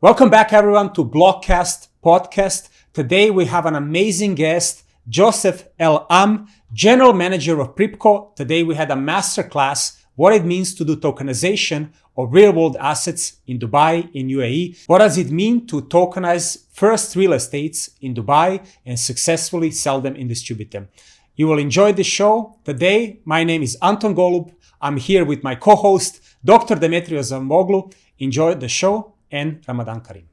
Welcome back, everyone, to Blockcast podcast. Today we have an amazing guest, Joseph El Am, General Manager of PRYPCO. Today we had a masterclass what it means to do tokenization of real-world assets in Dubai, in UAE. What does it mean to tokenize first real estates in Dubai and successfully sell them and distribute them? You will enjoy the show. Today, my name is Anton Golub. I'm here with my co-host, Dr. Demetrios Zamboglou. Enjoy the show and Ramadan Kareem.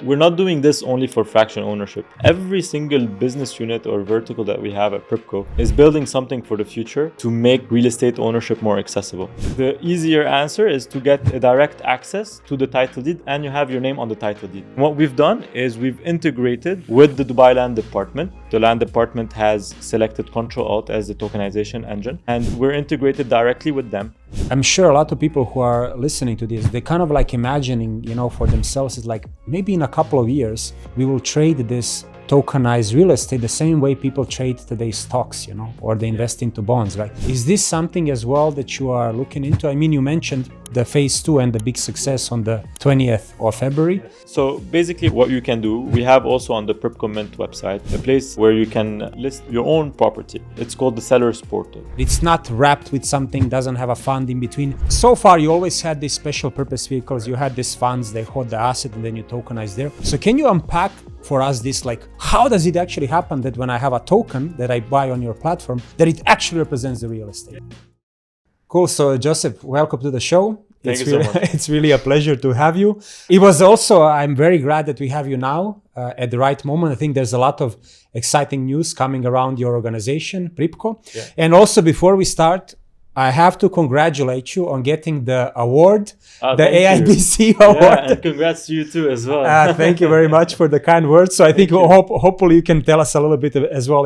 We're not doing this only for fractional ownership. Every single business unit or vertical that we have at PRYPCO is building something for the future to make real estate ownership more accessible. The easier answer is to get a direct access to the title deed and you have your name on the title deed. What we've done is we've integrated with the Dubai Land Department. The Land Department has selected Control Alt as the tokenization engine and we're integrated directly with them. I'm sure a lot of people who are listening to this, they kind of like imagining, for themselves, it's like maybe in a couple of years, we will trade this tokenized real estate the same way people trade today's stocks, or they invest into bonds, right? Is this something as well that you are looking into? I mean, you mentioned the phase 2 and the big success on the 20th of February. So basically what you can do, we have also on the PRYPCO Mint website, a place where you can list your own property. It's called the seller's portal. It's not wrapped with something, doesn't have a fund in between. So far, you always had these special purpose vehicles. You had these funds, they hold the asset and then you tokenize there. So can you unpack for us this, like, how does it actually happen that when I have a token that I buy on your platform, that it actually represents the real estate? Cool. So Joseph, welcome to the show. Thank you so much. It's really a pleasure to have you. It was also, I'm very glad that we have you now at the right moment. I think there's a lot of exciting news coming around your organization, PRYPCO. Yeah. And also before we start, I have to congratulate you on getting the award, the AIBC award. Yeah, and congrats to you too as well. Thank you very much for the kind words. So I think hopefully you can tell us a little bit as well,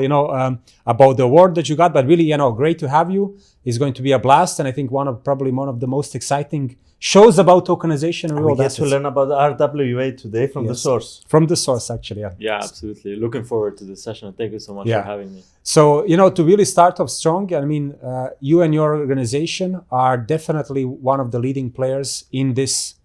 about the award that you got. But really, great to have you. It's going to be a blast, and I think one of the most exciting shows about tokenization and real assets. We get to learn about RWA today from the source. From the source, actually, yeah. Yeah, absolutely. Looking forward to the session. Thank you so much for having me. So, to really start off strong, I mean, you and your organization are definitely one of the leading players in this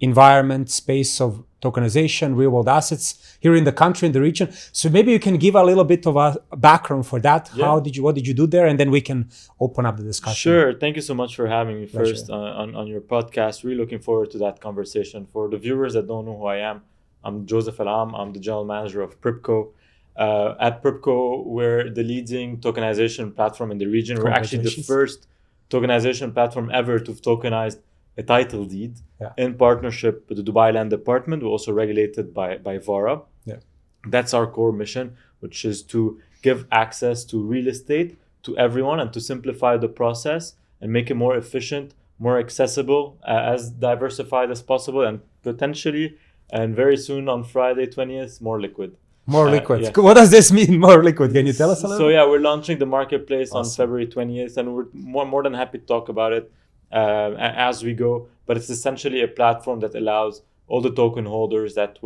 environment space of tokenization, real world assets here in the country, in the region. So maybe you can give a little bit of a background for that. Yeah. What did you do there? And then we can open up the discussion. Sure. Thank you so much for having me Pleasure. first on your podcast. Really looking forward to that conversation. For the viewers that don't know who I am, I'm Joseph El Am. I'm the General Manager of PRYPCO. At PRYPCO, we're the leading tokenization platform in the region. We're actually the first tokenization platform ever to tokenize a title deed in partnership with the Dubai Land Department. We're also regulated by VARA. Yeah. That's our core mission, which is to give access to real estate to everyone and to simplify the process and make it more efficient, more accessible, as diversified as possible, and potentially, and very soon on Friday 20th, more liquid. More liquid. Yeah. What does this mean, more liquid? Can you tell us a little? So we're launching the marketplace on Awesome. February 20th, and we're more than happy to talk about it as we go. But it's essentially a platform that allows all the token holders that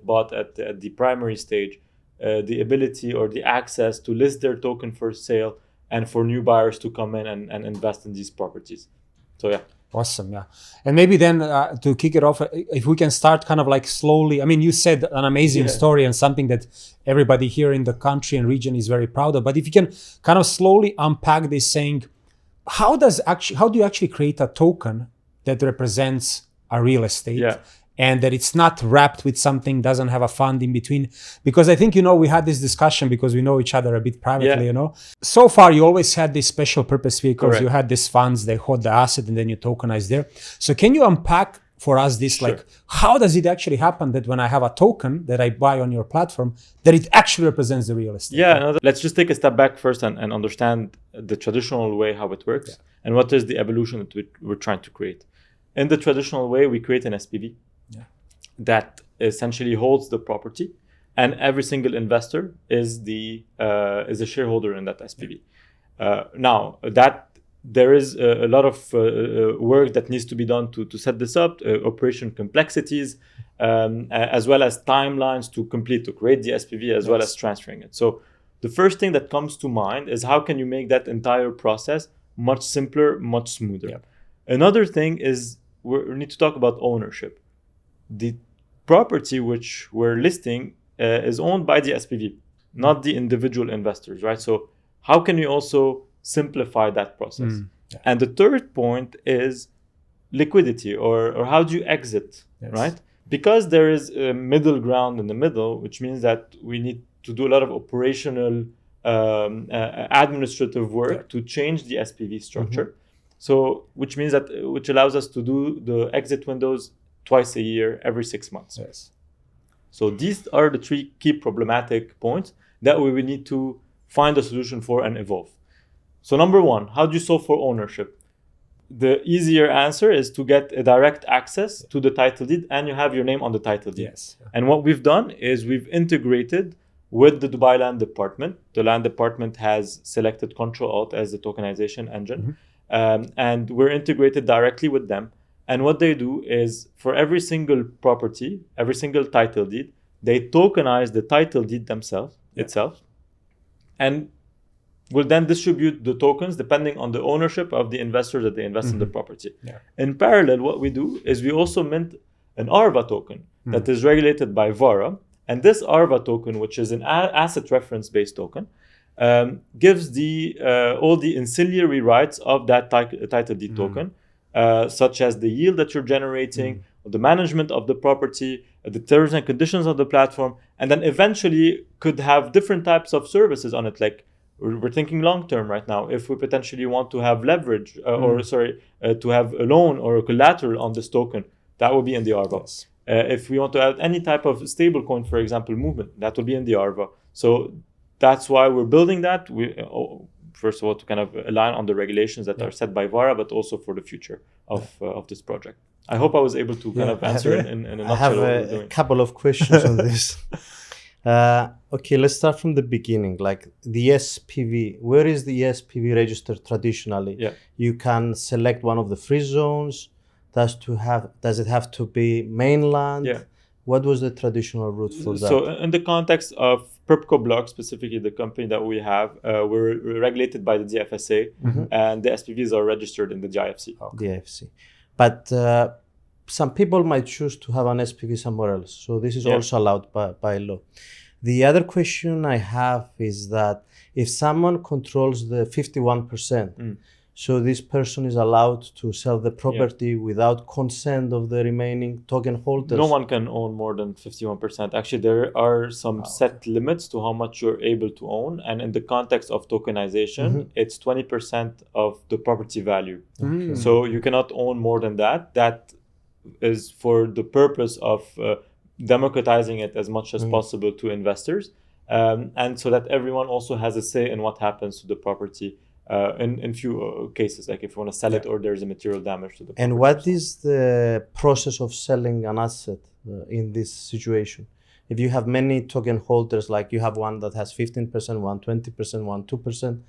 bought at the primary stage the ability or the access to list their token for sale and for new buyers to come in and invest in these properties. So yeah. Awesome, yeah. And maybe then to kick it off, if we can start kind of like slowly. I mean, you said an amazing story and something that everybody here in the country and region is very proud of. But if you can kind of slowly unpack this, saying, how do you actually create a token that represents a real estate? Yeah. And that it's not wrapped with something, doesn't have a fund in between. Because I think, we had this discussion because we know each other a bit privately, So far, you always had these special purpose vehicles. Correct. You had these funds, they hold the asset and then you tokenize there. So can you unpack for us this, Sure. like, how does it actually happen that when I have a token that I buy on your platform, that it actually represents the real estate? Yeah, no, let's just take a step back first and understand the traditional way, how it works, and what is the evolution that we're trying to create. In the traditional way, we create an SPV that essentially holds the property, and every single investor is a shareholder in that SPV. Now, that there is a lot of work that needs to be done to set this up, operation complexities, as well as timelines to create the SPV, as well as transferring it. So the first thing that comes to mind is how can you make that entire process much simpler, much smoother. Another thing is we need to talk about ownership. The property which we're listing is owned by the SPV, not the individual investors, right? So how can we also simplify that process? Yeah. And the third point is liquidity, or how do you exit, right? Because there is a middle ground in the middle, which means that we need to do a lot of operational administrative work to change the SPV structure. So which means that which allows us to do the exit windows twice a year, every 6 months. Yes. So these are the three key problematic points that we will need to find a solution for and evolve. So number one, how do you solve for ownership? The easier answer is to get a direct access to the title deed, and you have your name on the title deed. Yes. And what we've done is we've integrated with the Dubai Land Department. The Land Department has selected Control Alt as the tokenization engine, and we're integrated directly with them. And what they do is for every single property, every single title deed, they tokenize the title deed itself, and will then distribute the tokens depending on the ownership of the investors that they invest in the property. In parallel, what we do is we also mint an ARVA token that is regulated by VARA. And this ARVA token, which is an asset reference based token, gives all the ancillary rights of that title deed token, such as the yield that you're generating, the management of the property, the terms and conditions of the platform, and then eventually could have different types of services on it. Like we're thinking long term right now. If we potentially want to have leverage, to have a loan or a collateral on this token, that will be in the ARVA. Yes. If we want to add any type of stable coin, for example, movement, that will be in the ARVA. So that's why we're building that. First of all, to kind of align on the regulations that are set by VARA, but also for the future of this project. I hope I was able to kind of answer in a nutshell. I have what we're doing. a couple of questions on this. Okay, let's start from the beginning. Like the SPV, where is the SPV registered traditionally? Yeah. You can select one of the free zones. Does it have to be mainland? Yeah. What was the traditional route for that? So in the context of PRYPCO block, specifically the company that we have, we're regulated by the DFSA, and the SPVs are registered in the GIFC. DFC. But some people might choose to have an SPV somewhere else. So this is also allowed by law. The other question I have is that if someone controls the 51%, so this person is allowed to sell the property without consent of the remaining token holders? No one can own more than 51%. Actually, there are some set limits to how much you're able to own. And in the context of tokenization, it's 20% of the property value. So you cannot own more than that. That is for the purpose of democratizing it as much as possible to investors. And so that everyone also has a say in what happens to the property. In few cases, like if you want to sell it or there's a material damage to the property. And what is the process of selling an asset in this situation? If you have many token holders, like you have one that has 15%, one 20%, one 2%,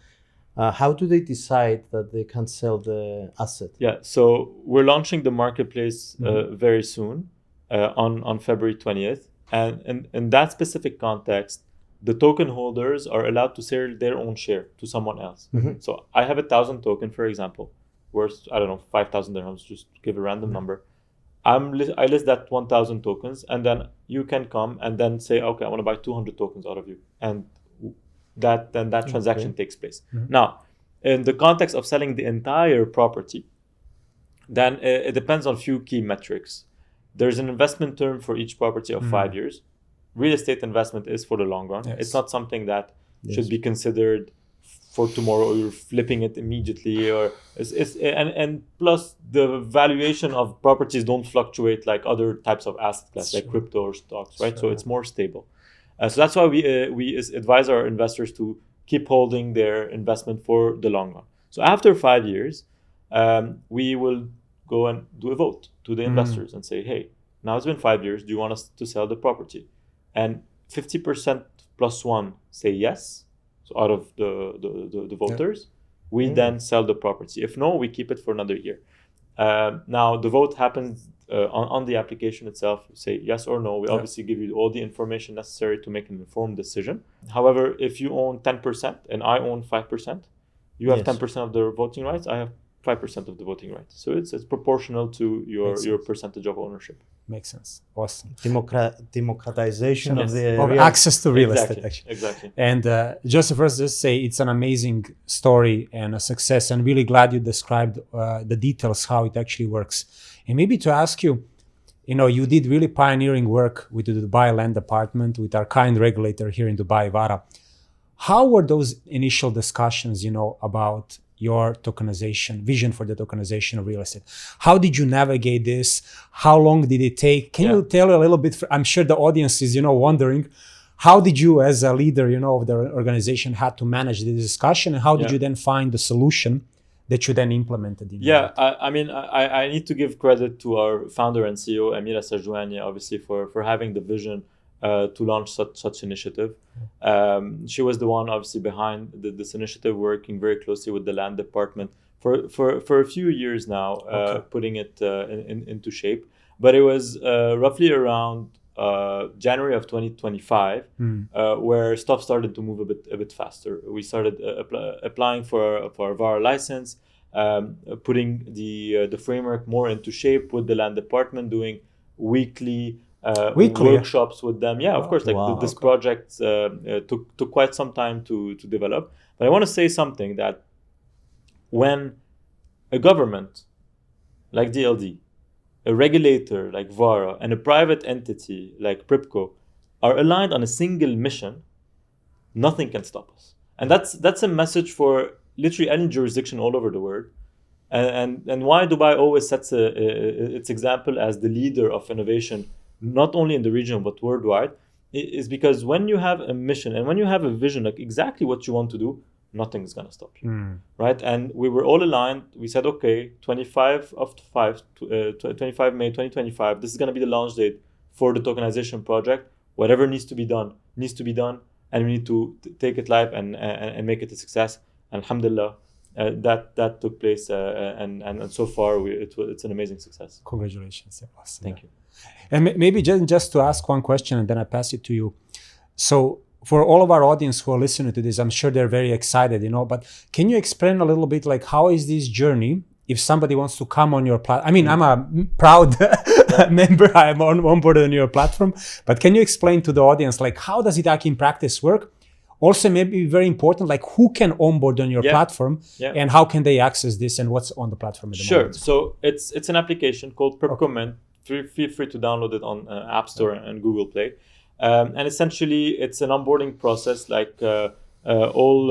how do they decide that they can sell the asset? Yeah, so we're launching the marketplace very soon on February 20th. And in that specific context, the token holders are allowed to sell their own share to someone else. So I have 1,000 token, for example, worth, 5,000 dirhams, just to give a random number. I list that 1,000 tokens, and then you can come and then say, okay, I want to buy 200 tokens out of you. And that transaction takes place. Now, in the context of selling the entire property, then it depends on a few key metrics. There's an investment term for each property of 5 years. Real estate investment is for the long run. It's not something that should be considered for tomorrow, or you're flipping it immediately, or and plus the valuation of properties don't fluctuate like other types of asset class, like crypto or stocks, right? So it's more stable. So that's why we advise our investors to keep holding their investment for the long run. So after 5 years, we will go and do a vote to the investors and say, hey, now it's been 5 years. Do you want us to sell the property? And 50% plus one say yes. So out of the voters, we then sell the property. If no, we keep it for another year. Now the vote happens on the application itself. You say yes or no. We obviously give you all the information necessary to make an informed decision. However, if you own 10% and I own 5%, you have 10% of the voting rights. I have 5% of the voting rights. So it's proportional to your percentage of ownership. Makes sense. Awesome. Democratization of the of real access to real estate, actually. Exactly. And Joseph, first just say it's an amazing story and a success, and really glad you described the details how it actually works. And maybe to ask you, you did really pioneering work with the Dubai Land Department, with our kind regulator here in Dubai, VARA. How were those initial discussions, about your tokenization, vision for the tokenization of real estate? How did you navigate this? How long did it take? Can you tell a little bit? I'm sure the audience is, wondering, how did you as a leader, of the organization had to manage the discussion, and how did you then find the solution that you then implemented? I need to give credit to our founder and CEO, Emirates obviously, for having the vision to launch such initiative. She was the one obviously behind this initiative, working very closely with the land department for a few years now, putting it into shape. But it was roughly around January of 2025 where stuff started to move a bit faster. We started applying for a VARA license, putting the framework more into shape with the land department, doing weekly workshops with them. Of course, this project took quite some time to develop. But I want to say something, that when a government like DLD, a regulator like VARA, and a private entity like PRYPCO are aligned on a single mission, nothing can stop us. And that's a message for literally any jurisdiction all over the world. And why Dubai always sets its example as the leader of innovation, not only in the region but worldwide, is because when you have a mission and when you have a vision, like exactly what you want to do, nothing is going to stop you, right? And we were all aligned. We said, okay, 25 May 2025, this is going to be the launch date for the tokenization project. Whatever needs to be done, and we need to take it live and make it a success. And alhamdulillah, that took place, and so far it's an amazing success. Congratulations. Awesome. Thank you. And maybe just to ask one question, and then I pass it to you. So for all of our audience who are listening to this, I'm sure they're very excited, but can you explain a little bit, like, how is this journey if somebody wants to come on your platform? I mean, I'm a proud member. I'm on board on your platform. But can you explain to the audience, like, how does it actually in practice work? Also, maybe very important, like, who can onboard on your platform and how can they access this and what's on the platform at the moment? So it's an application called PRYPCO Mint. Feel free to download it on App Store and Google Play. And essentially, it's an onboarding process like all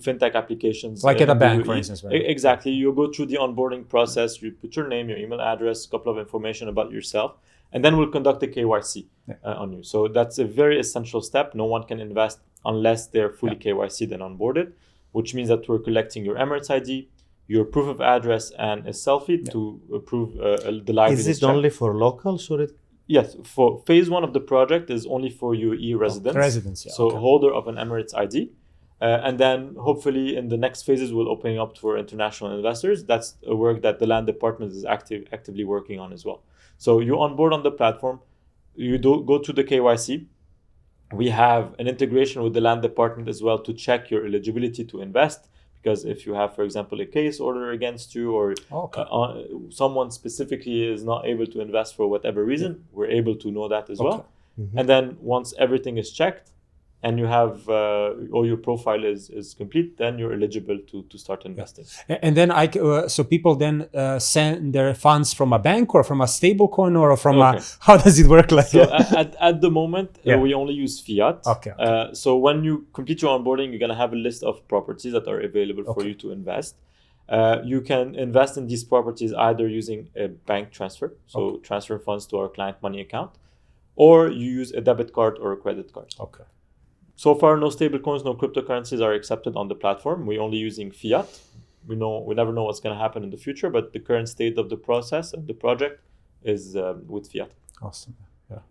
fintech applications. Like at a bank, for instance, right? Exactly. You go through the onboarding process, you put your name, your email address, a couple of information about yourself, and then we'll conduct a KYC on you. So that's a very essential step. No one can invest unless they're fully KYC'd and onboarded, which means that we're collecting your Emirates ID, your proof of address, and a selfie to prove the liveness. Is it only for locals or it? Yes, for phase 1 of the project is only for UAE residents. Holder of an Emirates ID. And then hopefully in the next phases, we'll open up for international investors. That's a work that the land department is actively working on as well. So you onboard on the platform, you go through the KYC. We have an integration with the land department as well to check your eligibility to invest. Because if you have, for example, a case order against you, or someone specifically is not able to invest for whatever reason, we're able to know that as well. And then once everything is checked and you have all your profile is complete, then you're eligible to start investing. And then so people then send their funds from a bank or from a stable coin or from how does it work? Like, so at the moment, we only use fiat. So when you complete your onboarding, you're going to have a list of properties that are available for you to invest. You can invest in these properties either using a bank transfer, so transfer funds to our client money account, or you use a debit card or a credit card. So far, no stable coins, no cryptocurrencies are accepted on the platform. We're only using fiat. We never know what's going to happen in the future, but the current state of the process and the project is with fiat. Awesome. Yeah.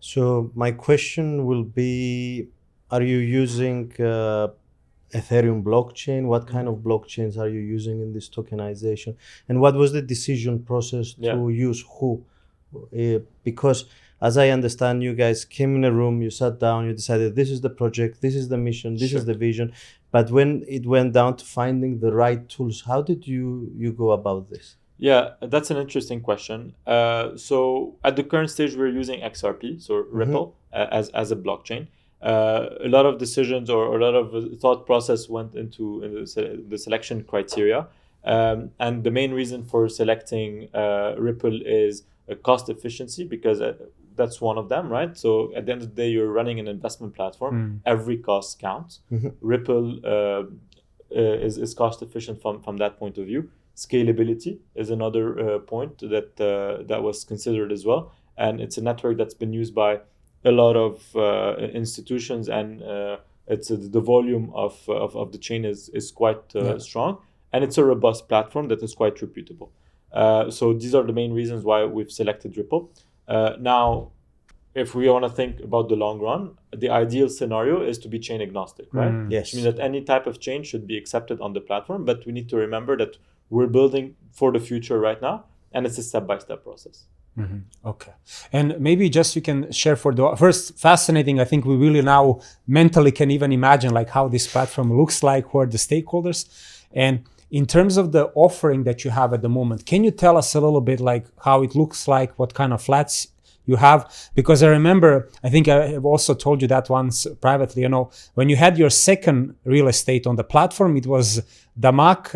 So my question will be, are you using Ethereum blockchain? What kind of blockchains are you using in this tokenization? And what was the decision process to use who? Because as I understand, you guys came in a room, you sat down, you decided this is the project, this is the mission, this is the vision. But when it went down to finding the right tools, how did you go about this? Yeah, that's an interesting question. So at the current stage, we're using XRP, so Ripple, as a blockchain. A lot of decisions or a lot of thought process went into the selection criteria. And the main reason for selecting Ripple is cost efficiency, because that's one of them, right? So at the end of the day, you're running an investment platform. Every cost counts. Ripple is cost efficient from that point of view. Scalability is another point that was considered as well. And it's a network that's been used by a lot of institutions, and it's the volume of the chain is quite strong, and it's a robust platform that is quite reputable. So these are the main reasons why we've selected Ripple. Now, if we want to think about the long run, the ideal scenario is to be chain agnostic, right? Yes. Which means that any type of chain should be accepted on the platform, but we need to remember that we're building for the future right now, and it's a step-by-step process. Okay. And maybe just you can share for the first, fascinating, I think we really now mentally can even imagine like how this platform looks like, who are the stakeholders. And in terms of the offering that you have at the moment, can you tell us a little bit like how it looks like, what kind of flats you have? Because I remember, I think I have also told you that once privately, when you had your second real estate on the platform, it was Damac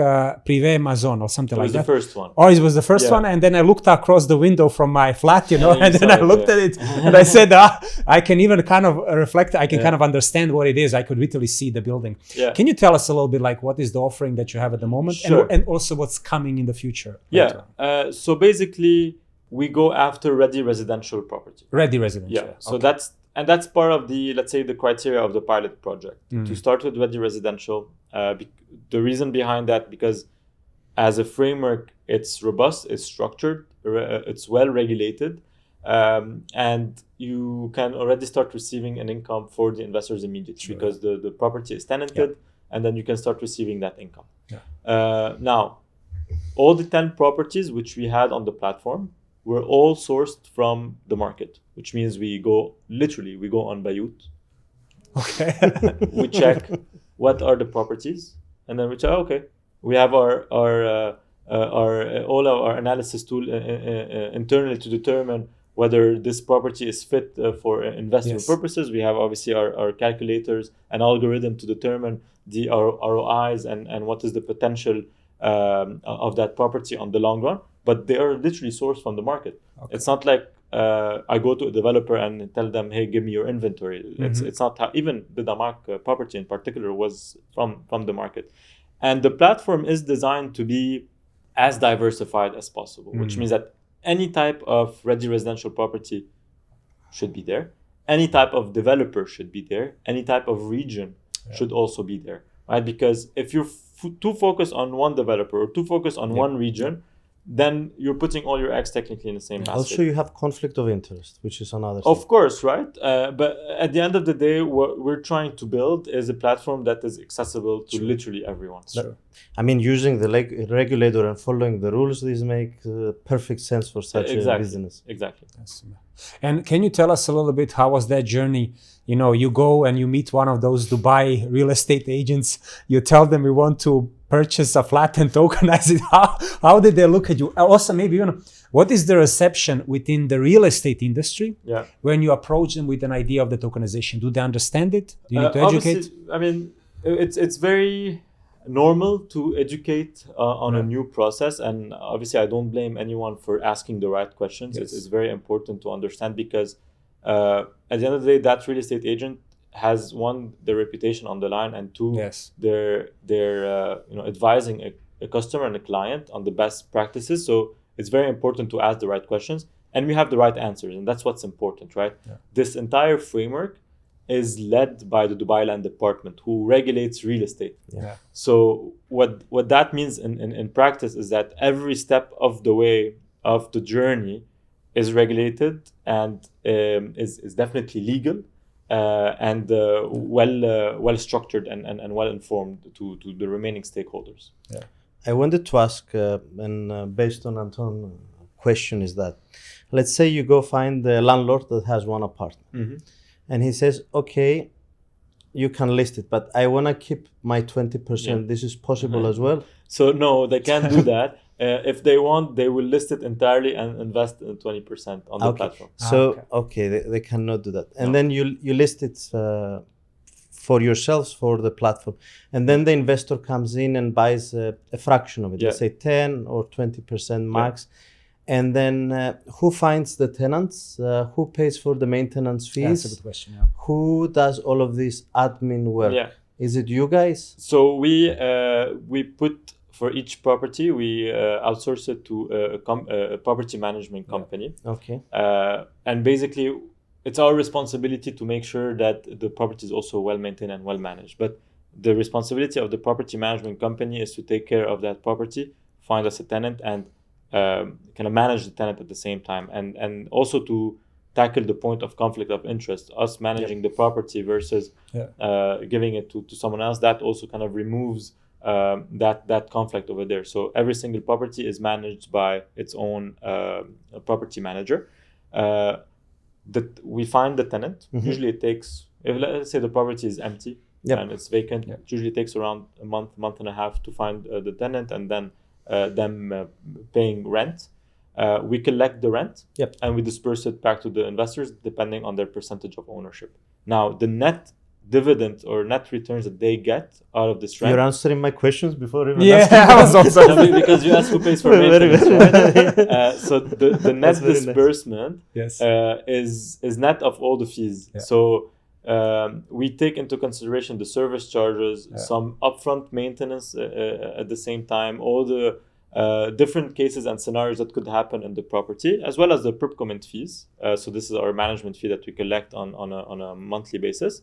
Privé Maison or something like that. It was the first one. Oh, it was the first one. And then I looked across the window from my flat, and then I looked at it Yeah. and I said, I can even kind of reflect, I can kind of understand what it is. I could literally see the building. Yeah. Can you tell us a little bit like what is the offering that you have at the moment? Sure. And also what's coming in the future? Yeah. So basically, we go after ready residential property. Ready residential. Yeah. So that's part of the, let's say, the criteria of the pilot project. To start with ready residential. The reason behind that, because as a framework, it's robust, it's structured, it's well regulated, and you can already start receiving an income for the investors immediately, because the property is tenanted, and then you can start receiving that income. Now, all the 10 properties which we had on the platform were all sourced from the market, which means we go on Bayut. Okay. We check what are the properties, and then we say, okay, we have all our analysis tool internally to determine whether this property is fit for investment purposes. We have obviously our calculators and algorithm to determine the ROIs and what is the potential of that property on the long run. But they are literally sourced from the market. Okay. It's not like I go to a developer and tell them, hey, give me your inventory. It's not how, even the Damac property in particular was from the market. And the platform is designed to be as diversified as possible, which means that any type of ready residential property should be there. Any type of developer should be there. Any type of region should also be there, right? Because if you're too focused on one developer or too focused on one region, then you're putting all your eggs technically in the same basket. Also, you have conflict of interest, which is another thing. Of course, right? But at the end of the day, what we're trying to build is a platform that is accessible to literally everyone. Sure. I mean, using the regulator and following the rules, these make perfect sense for such a business. Exactly. And can you tell us a little bit, how was that journey? You go and you meet one of those Dubai real estate agents. You tell them we want to purchase a flat and tokenize it. How did they look at you? Also, maybe what is the reception within the real estate industry when you approach them with an idea of the tokenization? Do they understand it? Do you need to educate? I mean, it's very normal to educate on a new process, and obviously I don't blame anyone for asking the right questions. It's very important to understand, because at the end of the day, that real estate agent has, one, their reputation on the line, and two, they're advising a customer and a client on the best practices. So it's very important to ask the right questions, and we have the right answers, and that's what's important, right? This entire framework is led by the Dubai Land Department, who regulates real estate. So what that means in practice is that every step of the way of the journey is regulated and is definitely legal. And well structured and well informed to the remaining stakeholders. I wanted to ask, and based on Anton's question is that, let's say you go find the landlord that has one apartment, and he says, okay, you can list it, but I want to keep my 20%. This is possible as well? So no, they can't do that. If they want, they will list it entirely and invest in 20% on the platform. So they cannot do that. And then you list it for yourselves for the platform, and then the investor comes in and buys a fraction of it, let's say 10 or 20% max. And then who finds the tenants? Who pays for the maintenance fees? That's a good question. Who does all of this admin work? Is it you guys? So we put, for each property, we outsource it to a property management company. And basically, it's our responsibility to make sure that the property is also well maintained and well managed. But the responsibility of the property management company is to take care of that property, find us a tenant, and kind of manage the tenant at the same time, and also to tackle the point of conflict of interest, us managing the property versus giving it to someone else. That also kind of removes that conflict over there. So every single property is managed by its own property manager. That we find the tenant. Usually it takes, if let's say the property is empty and it's vacant, it usually takes around a month and a half to find the tenant, and then them paying rent. We collect the rent and we disperse it back to the investors depending on their percentage of ownership. Now, the net dividend or net returns that they get out of this rent. You're answering my questions before even asking. I was also because you asked who pays for maintenance. Right? So the net disbursement is net of all the fees. So we take into consideration the service charges, some upfront maintenance at the same time, all the different cases and scenarios that could happen in the property, as well as the PRYPCO fees. So this is our management fee that we collect on a monthly basis.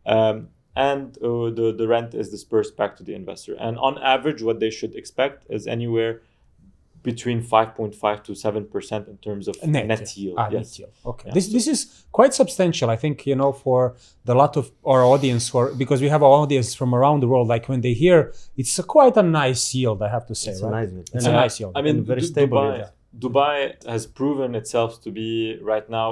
And the rent is dispersed back to the investor. And on average, what they should expect is anywhere between 5.5 to 7% in terms of net yield. Net yield. Okay. This is quite substantial, I think, for the lot of our audience, because we have our audience from around the world. Like when they hear, it's quite a nice yield, I have to say. It's right? a nice yield. It's a nice yield. I mean, very stable. Dubai has proven itself to be right now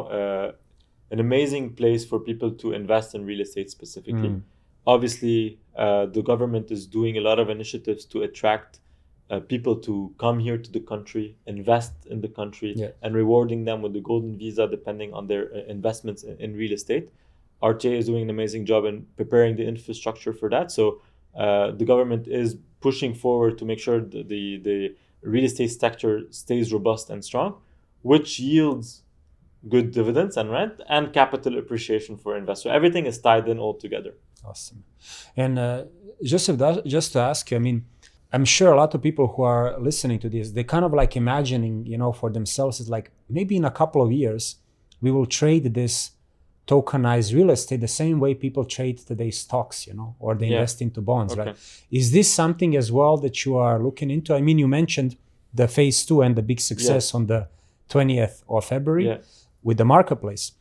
an amazing place for people to invest in real estate specifically. Obviously, the government is doing a lot of initiatives to attract people to come here to the country, invest in the country, and rewarding them with the golden visa depending on their investments in real estate. RTA is doing an amazing job in preparing the infrastructure for that. So the government is pushing forward to make sure the real estate sector stays robust and strong, which yields good dividends and rent and capital appreciation for investors. Everything is tied in all together. Awesome. And just to ask you, I mean, I'm sure a lot of people who are listening to this, they kind of like imagining, for themselves, is like maybe in a couple of years, we will trade this tokenized real estate the same way people trade today's stocks, or they invest into bonds, right? Is this something as well that you are looking into? I mean, you mentioned the phase 2 and the big success on the 20th of February with the marketplace.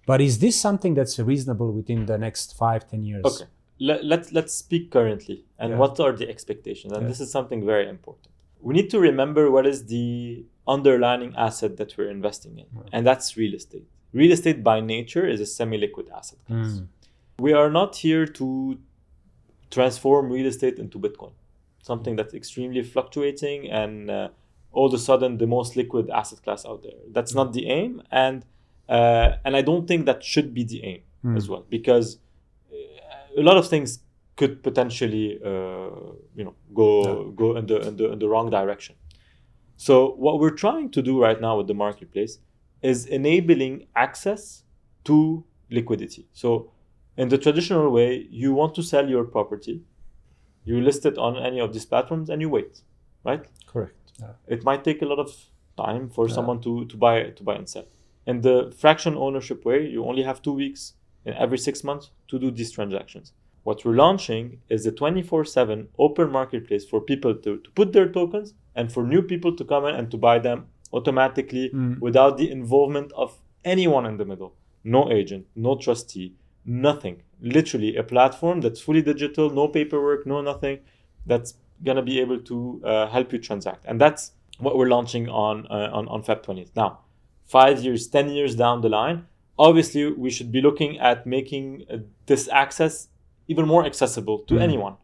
But is this something that's reasonable within the next 5-10 years? Okay. Let's speak currently and what are the expectations, and this is something very important. We need to remember what is the underlying asset that we're investing in, and that's real estate. Real estate by nature is a semi-liquid asset class. We are not here to transform real estate into Bitcoin, something that's extremely fluctuating and all of a sudden the most liquid asset class out there. That's not the aim, and I don't think that should be the aim as well, because a lot of things could potentially, go in the wrong direction. So what we're trying to do right now with the marketplace is enabling access to liquidity. So in the traditional way, you want to sell your property, you list it on any of these platforms, and you wait, right? Correct. It might take a lot of time for someone to buy and sell. In the fraction ownership way, you only have 2 weeks in every 6 months to do these transactions. What we're launching is a 24/7 open marketplace for people to put their tokens and for new people to come in and to buy them automatically without the involvement of anyone in the middle. No agent, no trustee, nothing. Literally a platform that's fully digital, no paperwork, no nothing, that's going to be able to help you transact. And that's what we're launching on Feb 20th. Now, 5 years, 10 years down the line, obviously we should be looking at making this access even more accessible to anyone.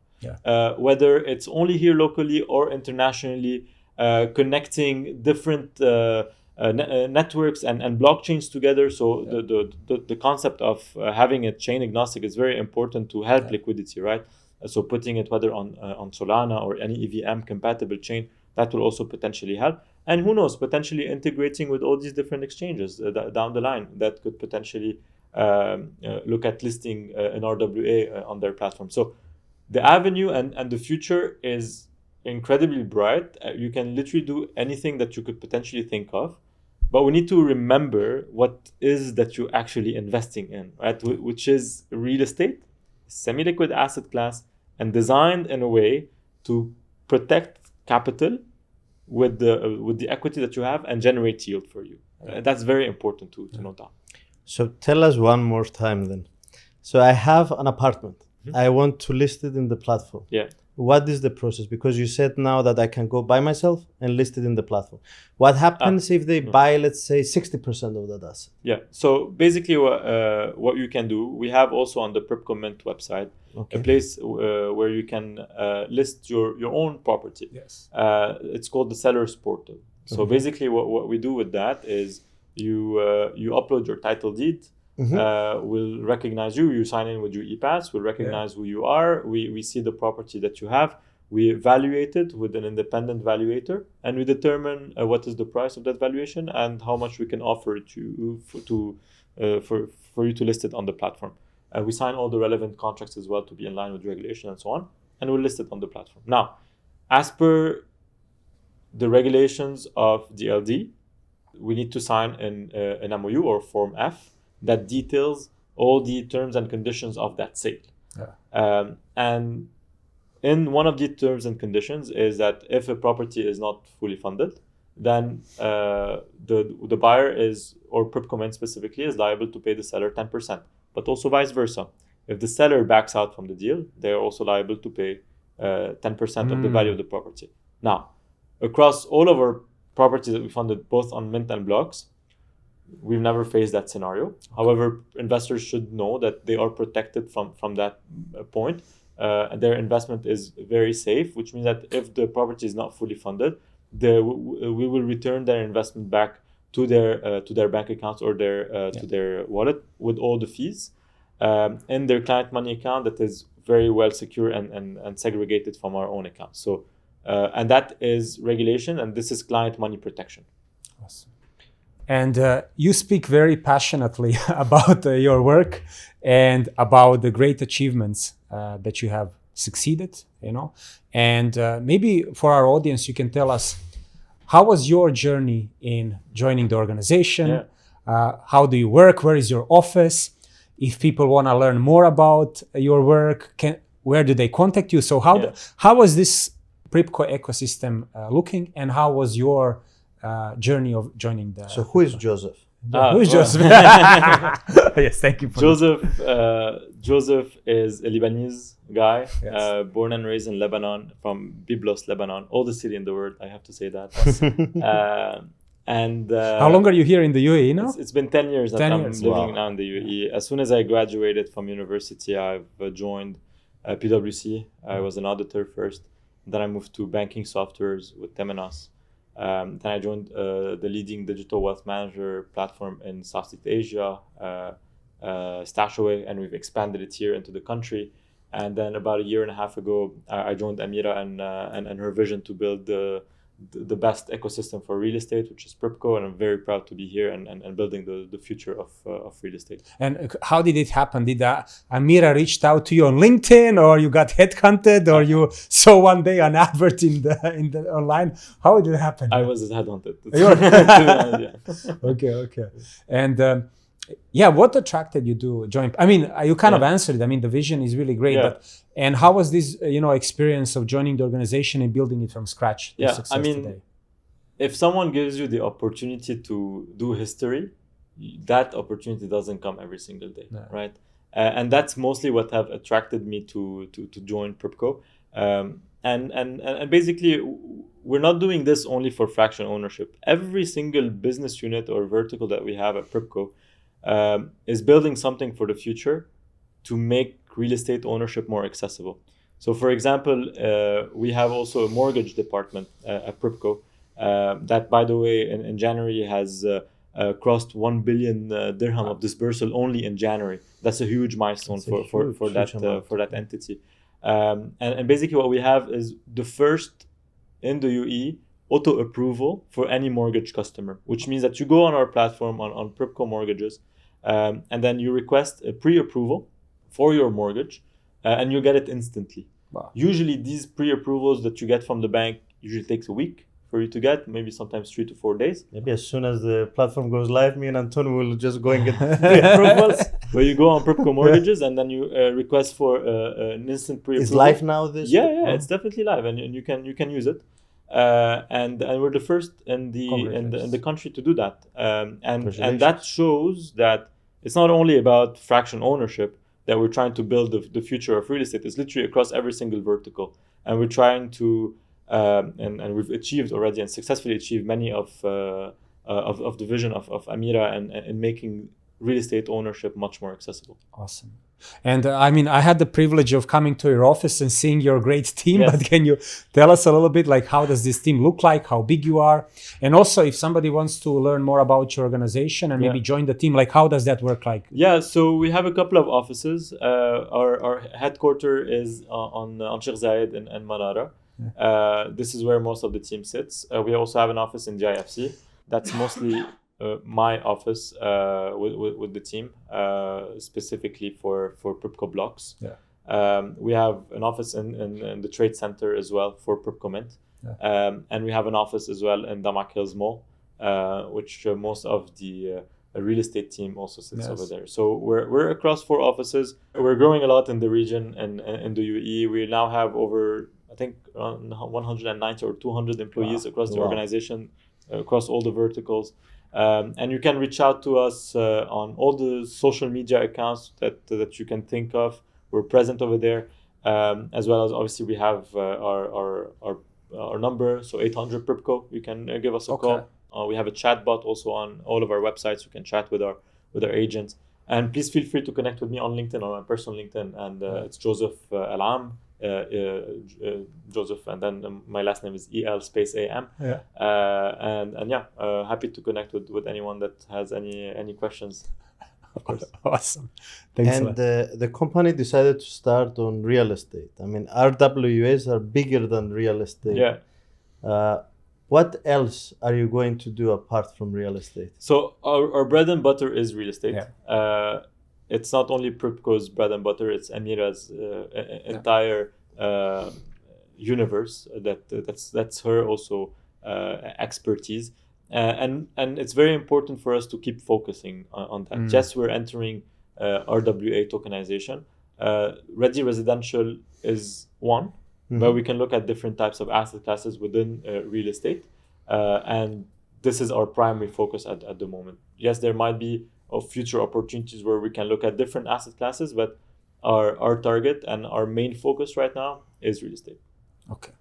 Whether it's only here locally or internationally, connecting different networks and blockchains together. So the concept of having a chain agnostic is very important to help liquidity, right? So putting it whether on Solana or any EVM compatible chain, that will also potentially help. And who knows, potentially integrating with all these different exchanges down the line that could potentially look at listing an RWA on their platform. So the avenue and the future is incredibly bright. You can literally do anything that you could potentially think of, but we need to remember what is that you're actually investing in, right? Which is real estate, semi-liquid asset class, and designed in a way to protect capital with the equity that you have and generate yield for you. That's very important to note down. So tell us one more time then. So I have an apartment. I want to list it in the platform. Yeah. What is the process? Because you said now that I can go by myself and list it in the platform. What happens if they buy, let's say, 60% of that asset? Yeah. So basically, what you can do, we have also on the PRYPCO Mint website a place where you can list your own property. Yes. It's called the seller's portal. So basically, what we do with that is you upload your title deed. We'll recognize you. You sign in with your ePass. We'll recognize who you are. We see the property that you have. We evaluate it with an independent valuator, and we determine what is the price of that valuation and how much we can offer it you for you to list it on the platform. We sign all the relevant contracts as well to be in line with regulation and so on, and we'll list it on the platform. Now, as per the regulations of DLD, we need to sign an MOU or Form F that details all the terms and conditions of that sale. And in one of the terms and conditions is that if a property is not fully funded, then the buyer is, or PRYPCO Mint specifically, is liable to pay the seller 10%, but also vice versa. If the seller backs out from the deal, they are also liable to pay 10% of the value of the property. Now, across all of our properties that we funded both on Mint and blocks, we've never faced that scenario. However, investors should know that they are protected from that point. Their investment is very safe, which means that if the property is not fully funded, we will return their investment back to their bank accounts or to their wallet with all the fees in their client money account that is very well secure and segregated from our own account. So, and that is regulation, and this is client money protection. Awesome. And you speak very passionately about your work and about the great achievements that you have succeeded, And maybe for our audience, you can tell us, how was your journey in joining the organization? How do you work? Where is your office? If people want to learn more about your work, where do they contact you? So how was this PRYPCO ecosystem looking, and how was your journey of joining the... So who is Joseph? Who is Joseph? Yes, thank you. Joseph is a Lebanese guy, born and raised in Lebanon, from Byblos, Lebanon, oldest city in the world, I have to say that. How long are you here in the UAE now? It's been 10 years that I'm living now in the UAE. As soon as I graduated from university, I've joined PwC. I was an auditor first. Then I moved to banking softwares with Temenos. Then I joined the leading digital wealth manager platform in Southeast Asia, Stashaway, and we've expanded it here into the country. And then about a year and a half ago, I joined Amira and her vision to build the best ecosystem for real estate, which is PRYPCO, and I'm very proud to be here and building the future of real estate. And how did it happen? Did Amira reached out to you on LinkedIn, or you got headhunted, or you saw one day an advert in the online? How did it happen? I was headhunted. Okay. And what attracted you to join? I mean, you kind of answered it. I mean, the vision is really great. And how was this, experience of joining the organization and building it from scratch to success today? If someone gives you the opportunity to do history, that opportunity doesn't come every single day, right? And that's mostly what have attracted me to join PRYPCO. and basically, we're not doing this only for fractional ownership. Every single business unit or vertical that we have at PRYPCO is building something for the future to make real estate ownership more accessible. So, for example, we have also a mortgage department at PRYPCO that, by the way, in January has crossed 1 billion dirham of dispersal only in January. That's a huge milestone for that entity. And basically what we have is the first in the UAE auto approval for any mortgage customer, which means that you go on our platform on PRYPCO mortgages, and then you request a pre-approval for your mortgage, and you get it instantly. Wow. Usually these pre-approvals that you get from the bank usually takes a week for you to get, maybe sometimes 3 to 4 days. Maybe as soon as the platform goes live, me and Anton will just go and get pre-approvals. Where you go on PRYPCO mortgages and then you request for an instant pre-approval. It's live now. This it's definitely live, and you can use it. And we're the first in the country to do that. And that shows that it's not only about fractional ownership that we're trying to build the future of real estate. It's literally across every single vertical, and we're trying to and we've achieved already and successfully achieved many of the vision of Amira and making real estate ownership much more accessible. Awesome. And I mean, I had the privilege of coming to your office and seeing your great team, Yes. but can you tell us a little bit, like, how does this team look like, how big you are? And also, if somebody wants to learn more about your organization and maybe join the team, like, how does that work like? Yeah, so we have a couple of offices. Our headquarter is on Sheikh Zayed and Manara. This is where most of the team sits. We also have an office in GIFC. That's mostly my office with the team, specifically for PRYPCO blocks. We have an office in the trade center as well for PRYPCO Mint. And we have an office as well in Damak Hills Mall, which most of the real estate team also sits over there. So we're across 4 offices. We're growing a lot in the region and in the UAE. We now have over, I think, around 190 or 200 employees across the organization, across all the verticals. And you can reach out to us on all the social media accounts that you can think of. We're present over there, as well as obviously we have our number, so 800 PRYPCO. You can give us a call. We have a chat bot also on all of our websites. You can chat with our agents. And please feel free to connect with me on LinkedIn, on my personal LinkedIn, and it's Joseph Al-Am. Joseph, and then my last name is EL space AM. Happy to connect with anyone that has any questions. Of course. Awesome. Thanks. And the company decided to start on real estate. I mean, RWAs are bigger than real estate. What else are you going to do apart from real estate? So our bread and butter is real estate. It's not only PRYPCO's bread and butter, it's Amira's entire universe. That's her also expertise. And it's very important for us to keep focusing on that. Yes, we're entering RWA tokenization. Ready residential is one, but we can look at different types of asset classes within real estate. And this is our primary focus at the moment. Yes, there might be future opportunities where we can look at different asset classes, but our target and our main focus right now is real estate. Okay.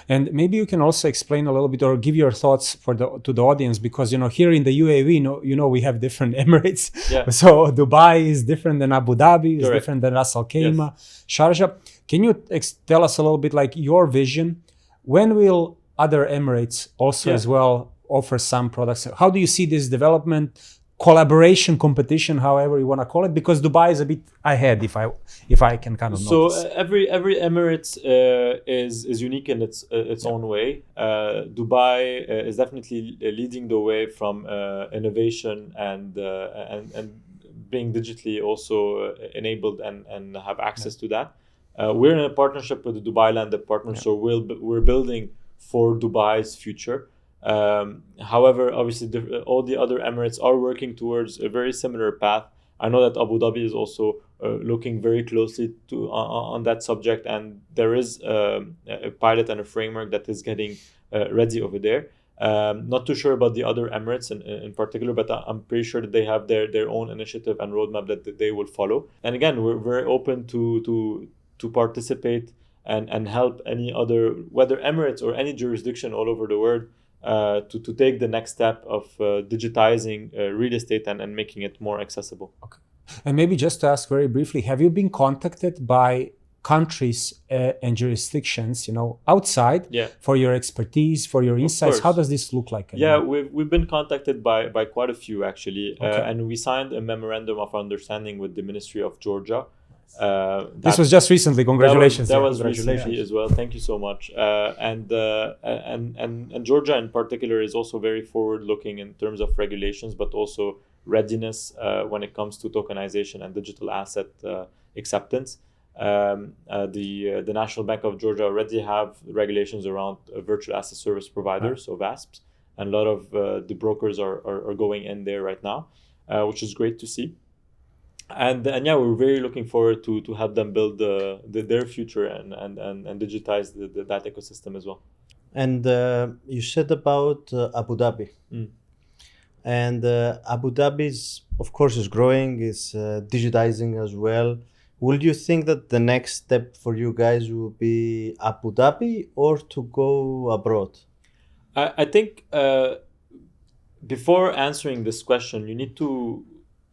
And maybe you can also explain a little bit or give your thoughts to the audience, because here in the UAE, we have different emirates. So Dubai is different than Abu Dhabi, is different than Ras Al Khaimah, Sharjah. Can you tell us a little bit like your vision? When will other emirates also as well offer some products? How do you see this development? Collaboration, competition, however you want to call it, because Dubai is a bit ahead, if I can kind of notice. So every Emirates is unique in its own way. Dubai is definitely leading the way from innovation and being digitally also enabled and have access to that. We're in a partnership with the Dubai Land Department, so we're building for Dubai's future. However, obviously, all the other Emirates are working towards a very similar path. I know that Abu Dhabi is also looking very closely on that subject, and there is a pilot and a framework that is getting ready over there. Not too sure about the other Emirates in particular, but I'm pretty sure that they have their own initiative and roadmap that they will follow. And again, we're very open to participate and help any other, whether Emirates or any jurisdiction all over the world, to take the next step of digitizing real estate and making it more accessible. Okay. And maybe just to ask very briefly, have you been contacted by countries and jurisdictions, outside for your expertise, for your insights? How does this look like? Yeah, we've been contacted by quite a few actually, and we signed a memorandum of understanding with the Ministry of Georgia. This was just recently. Congratulations! That was recently as well. Thank you so much. And Georgia in particular is also very forward-looking in terms of regulations, but also readiness when it comes to tokenization and digital asset acceptance. The National Bank of Georgia already have regulations around virtual asset service providers, so VASPs, and a lot of the brokers are going in there right now, which is great to see. And yeah, we're very looking forward to help them build their future and digitize that ecosystem as well. And you said about Abu Dhabi. And Abu Dhabi of course is growing, is digitizing as well. Will you think that the next step for you guys will be Abu Dhabi or to go abroad? I think before answering this question, you need to,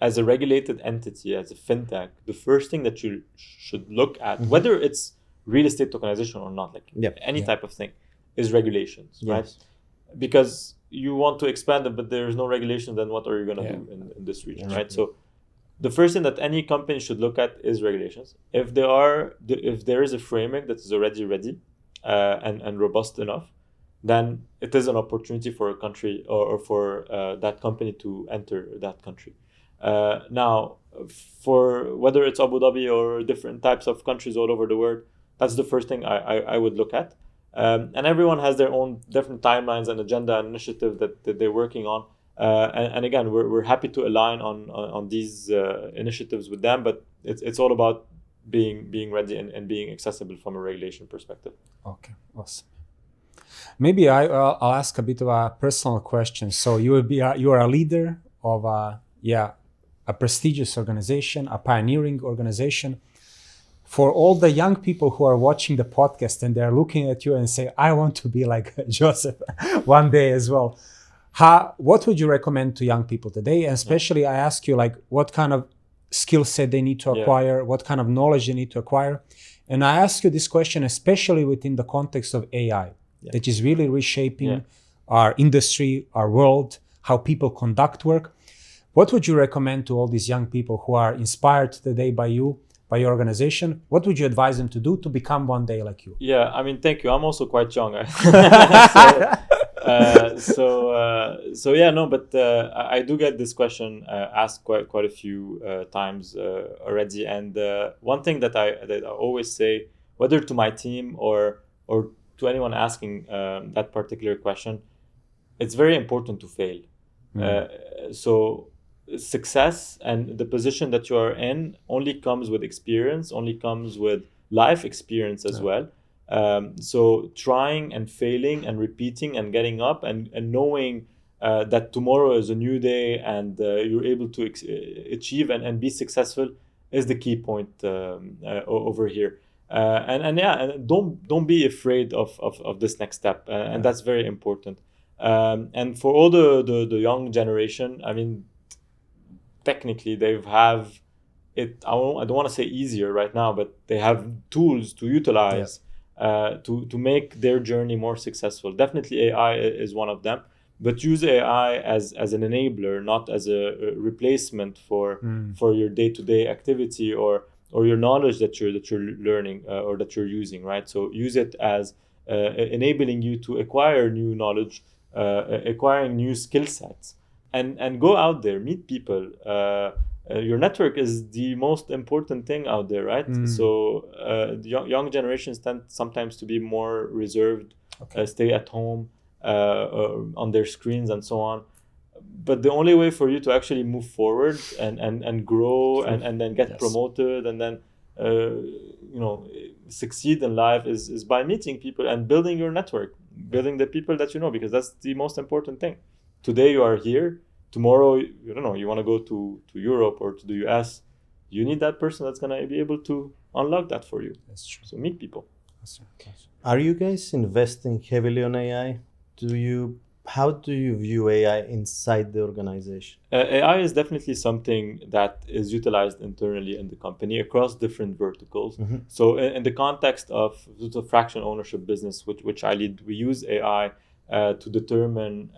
as a regulated entity, as a fintech, the first thing that you should look at, whether it's real estate tokenization or not, like any type of thing, is regulations, right? Because you want to expand it, but there's no regulation, then what are you going to do in this region, right? So the first thing that any company should look at is regulations. If there is a framework that is already ready and robust enough, then it is an opportunity for a country or for that company to enter that country. Now, for whether it's Abu Dhabi or different types of countries all over the world, that's the first thing I would look at. And everyone has their own different timelines and agenda and initiative that they're working on. And again, we're happy to align on these initiatives with them, but it's all about being ready and being accessible from a regulation perspective. Okay, awesome. Maybe I'll ask a bit of a personal question. So you are a leader of a prestigious organization, a pioneering organization. For all the young people who are watching the podcast and they're looking at you and say, I want to be like Joseph one day as well. What would you recommend to young people today? And especially I ask you, like, what kind of skill set they need to acquire, what kind of knowledge they need to acquire. And I ask you this question, especially within the context of AI, that is really reshaping our industry, our world, how people conduct work. What would you recommend to all these young people who are inspired today by you, by your organization? What would you advise them to do to become one day like you? Yeah, I mean, thank you. I'm also quite young. I do get this question asked quite a few times already. And one thing that I always say, whether to my team or to anyone asking that particular question, it's very important to fail. So success and the position that you are in only comes with experience, only comes with life experience as well. So trying and failing and repeating and getting up and knowing that tomorrow is a new day and you're able to achieve and be successful is the key point over here. And don't be afraid of this next step, and that's very important. And for all the young generation, I mean, technically they have it. I don't want to say easier right now, but they have tools to utilize to make their journey more successful. Definitely, AI is one of them, but use AI as an enabler, not as a replacement for your day-to-day activity or your knowledge that you're learning or that you're using. Right. So use it as enabling you to acquire new knowledge, acquiring new skill sets, and go out there, meet people. Your network is the most important thing out there, right? So young generations tend sometimes to be more reserved, stay at home on their screens and so on. But the only way for you to actually move forward and grow and then get promoted and then succeed in life is by meeting people and building your network, building the people that you know, because that's the most important thing. Today you are here. Tomorrow, you want to go to Europe or to the US, you need that person that's going to be able to unlock that for you. That's true. So meet people. Are you guys investing heavily on AI? How do you view AI inside the organization? AI is definitely something that is utilized internally in the company across different verticals. So in the context of the fractional ownership business, which I lead, we use AI to determine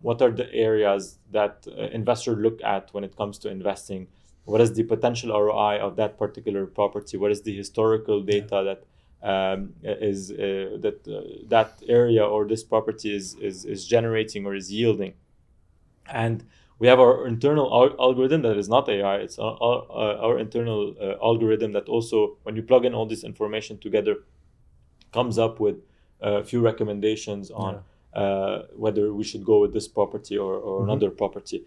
what are the areas that investors look at when it comes to investing. What is the potential ROI of that particular property? What is the historical data that that area or this property is generating or is yielding? And we have our internal algorithm that is not AI. It's our internal algorithm that also, when you plug in all this information together, comes up with a few recommendations on whether we should go with this property or another property.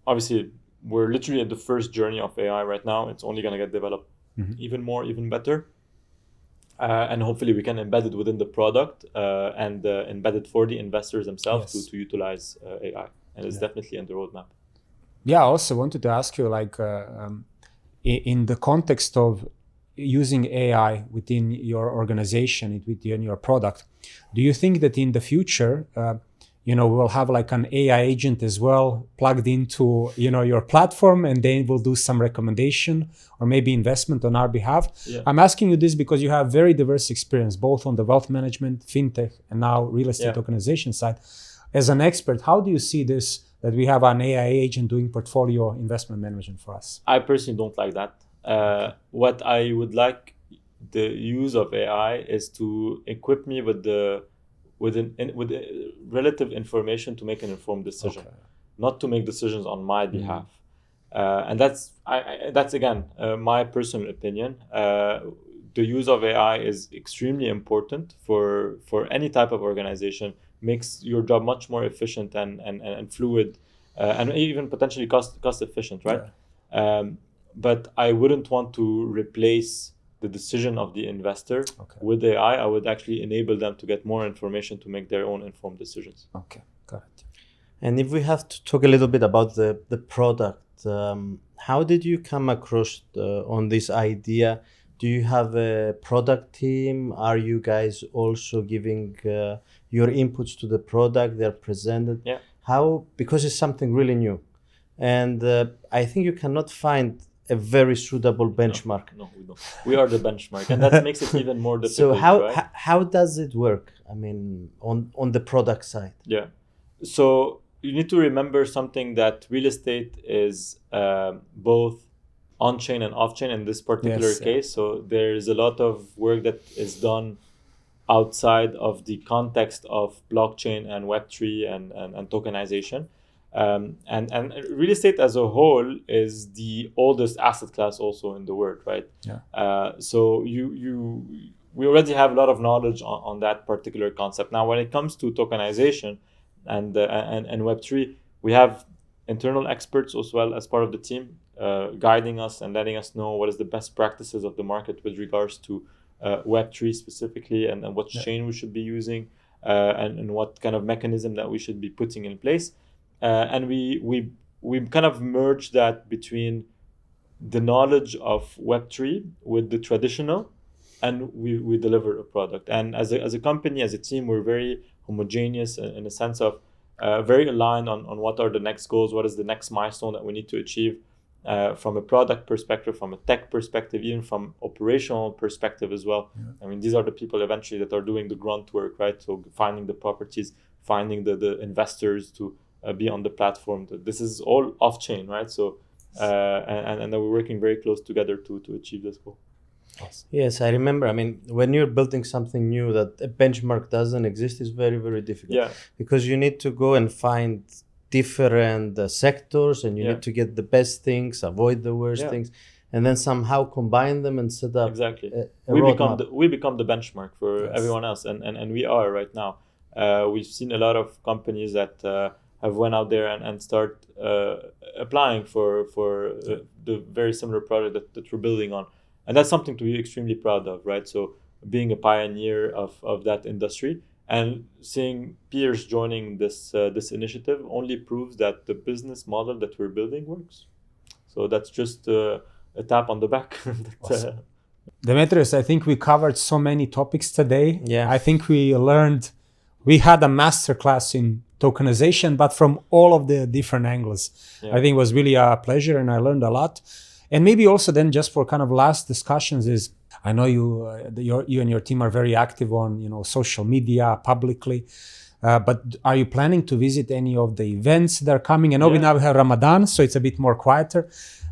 Obviously, we're literally at the first journey of AI right now. It's only going to get developed even more, even better. And hopefully we can embed it within the product and embed it for the investors themselves to utilize AI. And it's definitely in the roadmap. Yeah, I also wanted to ask you, like, in the context of using AI within your organization, within your product, do you think that in the future, we'll have like an AI agent as well plugged into, your platform, and then we'll do some recommendation or maybe investment on our behalf? Yeah. I'm asking you this because you have very diverse experience, both on the wealth management, fintech, and now real estate tokenization side. As an expert, how do you see this, that we have an AI agent doing portfolio investment management for us? I personally don't like that. What I would like the use of AI is to equip me with relative information to make an informed decision, not to make decisions on my behalf. And that's again my personal opinion. The use of AI is extremely important for any type of organization. Makes your job much more efficient and fluid, and even potentially cost efficient, right? Yeah. But I wouldn't want to replace the decision of the investor with AI. I would actually enable them to get more information to make their own informed decisions. Okay, got it. And if we have to talk a little bit about the product, how did you come across on this idea? Do you have a product team? Are you guys also giving your inputs to the product? They're presented. Yeah. How? Because it's something really new, and I think you cannot find a very suitable benchmark. No, we don't. We are the benchmark, and that makes it even more difficult. So how does it work? I mean, on the product side. Yeah. So you need to remember something, that real estate is both on-chain and off-chain in this particular case. So there's a lot of work that is done outside of the context of blockchain and Web3 and tokenization. And real estate as a whole is the oldest asset class also in the world, right? Yeah. So we already have a lot of knowledge on that particular concept. Now, when it comes to tokenization and Web3, we have internal experts as well as part of the team, guiding us and letting us know what is the best practices of the market with regards to Web3 specifically, and what chain we should be using, and what kind of mechanism that we should be putting in place. And we kind of merge that between the knowledge of Web3 with the traditional, and we deliver a product. And as a company, as a team, we're very homogeneous in a sense of very aligned on what are the next goals, what is the next milestone that we need to achieve, from a product perspective, from a tech perspective, even from operational perspective as well. Yeah. I mean, these are the people eventually that are doing the grunt work, right? So finding the properties, finding the investors to be on the platform. This is all off-chain, right? So and we're working very close together to achieve this goal. Awesome. Yes, I remember. I mean, when you're building something new that a benchmark doesn't exist, is very, very difficult. Yeah. Because you need to go and find different sectors, and you need to get the best things, avoid the worst things, and then somehow combine them and set up. Exactly. A we become the benchmark for everyone else, and we are right now. We've seen a lot of companies that have went out there and start applying for the very similar product that we're building on. And that's something to be extremely proud of, right? So being a pioneer of that industry and seeing peers joining this initiative only proves that the business model that we're building works. So that's just a tap on the back. Awesome. Demetrios, I think we covered so many topics today. Yeah. I think we had a masterclass in tokenization, but from all of the different angles. Yeah. I think it was really a pleasure and I learned a lot. And maybe also then just for kind of last discussions is, I know you and your team are very active on, social media publicly. But are you planning to visit any of the events that are coming? I know we now have Ramadan, so it's a bit more quieter.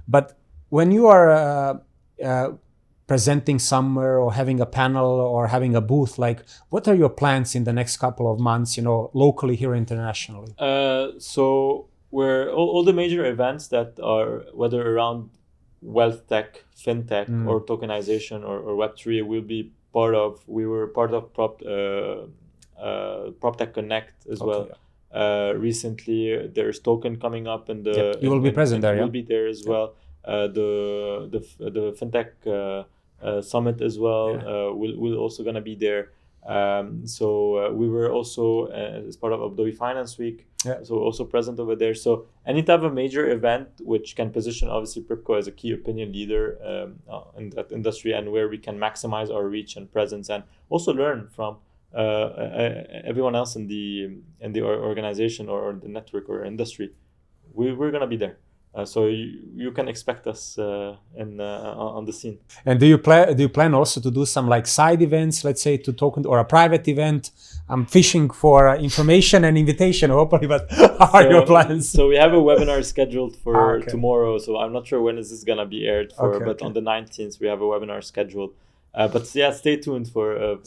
But when you are presenting somewhere or having a panel or having a booth, like what are your plans in the next couple of months, locally here, internationally? So we're all the major events that are, whether around wealth tech, fintech, or tokenization or Web3, will be part of. We were part of PropTech Connect as well. Yeah. Recently, there's token coming up in the. You will be present there. You will be there as well. The fintech summit as well. Will also gonna be there. So we were also as part of Abu Dhabi Finance Week. Yeah. So also present over there. So any type of major event which can position obviously PRYPCO as a key opinion leader in that industry, and where we can maximize our reach and presence, and also learn from everyone else in the organization or the network or industry. We're gonna be there. So you can expect us on the scene. And do you plan also to do some like side events, let's say to token or a private event? I'm fishing for information and invitation, hopefully, but how are your plans? So we have a webinar scheduled for tomorrow. So I'm not sure when is this gonna be aired for, but on the 19th we have a webinar scheduled. But yeah, stay tuned for a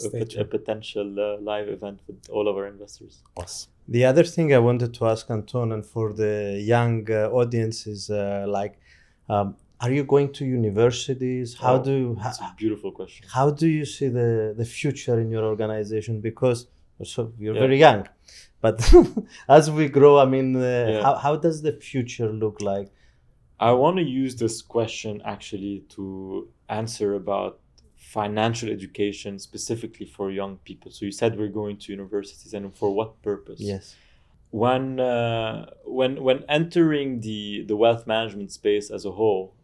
potential live event with all of our investors. Awesome. The other thing I wanted to ask Anton, and for the young audience, is are you going to universities? That's a beautiful question. How do you see the future in your organization? Because you're very young, but as we grow, I mean, how does the future look like? I want to use this question actually to answer about financial education specifically for young people. So you said we're going to universities, and for what purpose? Yes. When entering the wealth management space as a whole,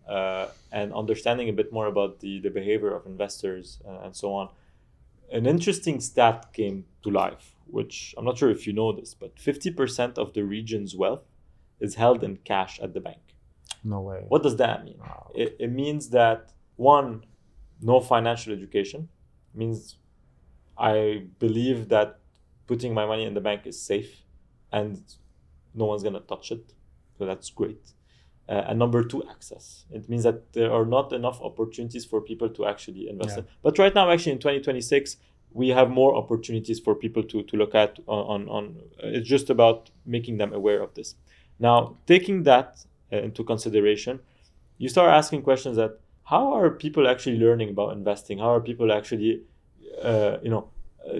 and understanding a bit more about the behavior of investors and so on, an interesting stat came to life, which I'm not sure if you know this, but 50% of the region's wealth is held in cash at the bank. No way. What does that mean? Wow. It means that, one, no financial education. Means I believe that putting my money in the bank is safe and no one's gonna touch it. So that's great. And number two, access. It means that there are not enough opportunities for people to actually invest in. But right now, actually in 2026, we have more opportunities for people to look at on it's just about making them aware of this. Now, taking that into consideration, you start asking questions that, how are people actually learning about investing? How are people actually,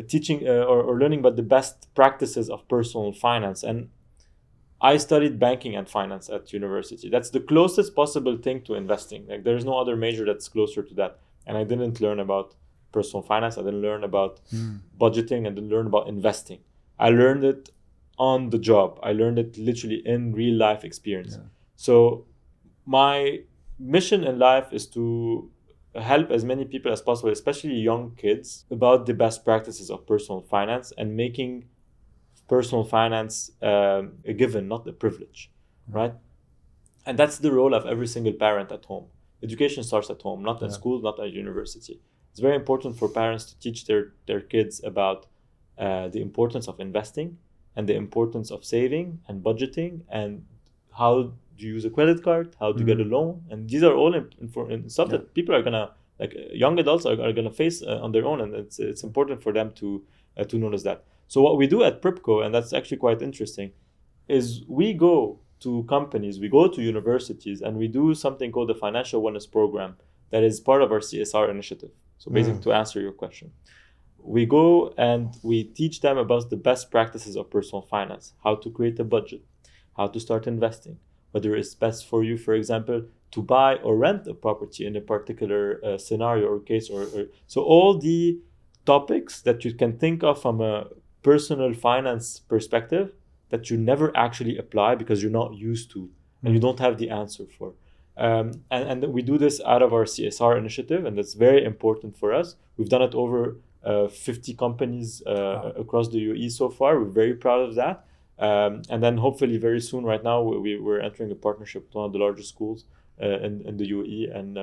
teaching or learning about the best practices of personal finance? And I studied banking and finance at university. That's the closest possible thing to investing. Like, there is no other major that's closer to that. And I didn't learn about personal finance. I didn't learn about budgeting. I didn't learn about investing. I learned it on the job. I learned it literally in real life experience. Yeah. So my mission in life is to help as many people as possible, especially young kids, about the best practices of personal finance, and making personal finance a given, not a privilege, right? And that's the role of every single parent at home. Education starts at home, not at school, not at university. It's very important for parents to teach their kids about the importance of investing and the importance of saving and budgeting, and how do you use a credit card, how do you get a loan. And these are all stuff that people are gonna, like young adults are gonna face on their own, and it's important for them to notice that. So what we do at PRYPCO, and that's actually quite interesting, is we go to companies, we go to universities, and we do something called the Financial Wellness Program that is part of our CSR initiative. So basically, to answer your question, we go and we teach them about the best practices of personal finance, how to create a budget, how to start investing, whether it's best for you, for example, to buy or rent a property in a particular scenario or case, or so all the topics that you can think of from a personal finance perspective that you never actually apply because you're not used to and you don't have the answer for. And we do this out of our CSR initiative, and that's very important for us. We've done it over 50 companies across the UAE so far. We're very proud of that. And then hopefully very soon, right now, we're entering a partnership with one of the largest schools in the UAE, and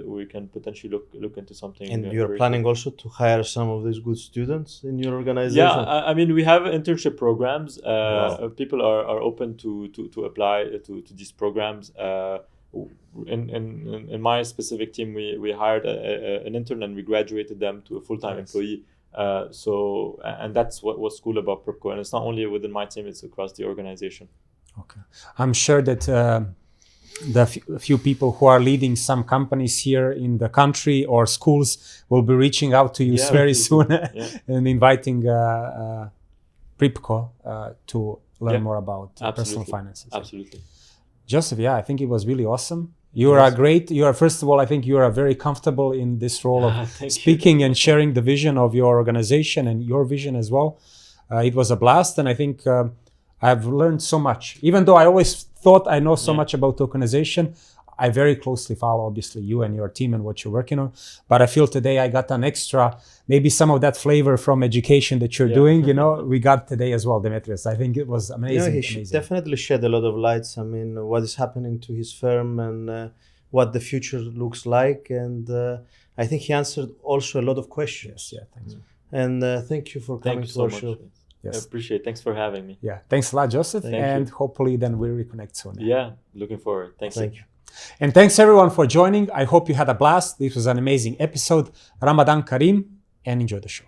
we can potentially look into something. And you're planning also to hire some of these good students in your organization? Yeah, I mean, we have internship programs. People are open to apply to these programs. In my specific team, we hired an intern and we graduated them to a full-time employee. And that's what's cool about PRYPCO. And it's not only within my team, it's across the organization. Okay. I'm sure that the few people who are leading some companies here in the country or schools will be reaching out to you very soon and inviting PRYPCO to learn more about personal finances. Absolutely. Joseph, I think it was really awesome. You are great. First of all, I think you are very comfortable in this role of speaking and sharing the vision of your organization and your vision as well. It was a blast, and I think I've learned so much. Even though I always thought I know so much about tokenization, I very closely follow, obviously, you and your team and what you're working on. But I feel today I got an extra, maybe some of that flavor from education that you're doing, we got today as well, Demetrios. I think it was amazing. He definitely shed a lot of lights. I mean, what is happening to his firm and what the future looks like. And I think he answered also a lot of questions. Thanks. And thank you for coming to our show. Yes. I appreciate it. Thanks for having me. Thanks a lot, Joseph. And hopefully then we'll reconnect soon. Looking forward. Thank you. And thanks everyone for joining. I hope you had a blast. This was an amazing episode. Ramadan Kareem, and enjoy the show.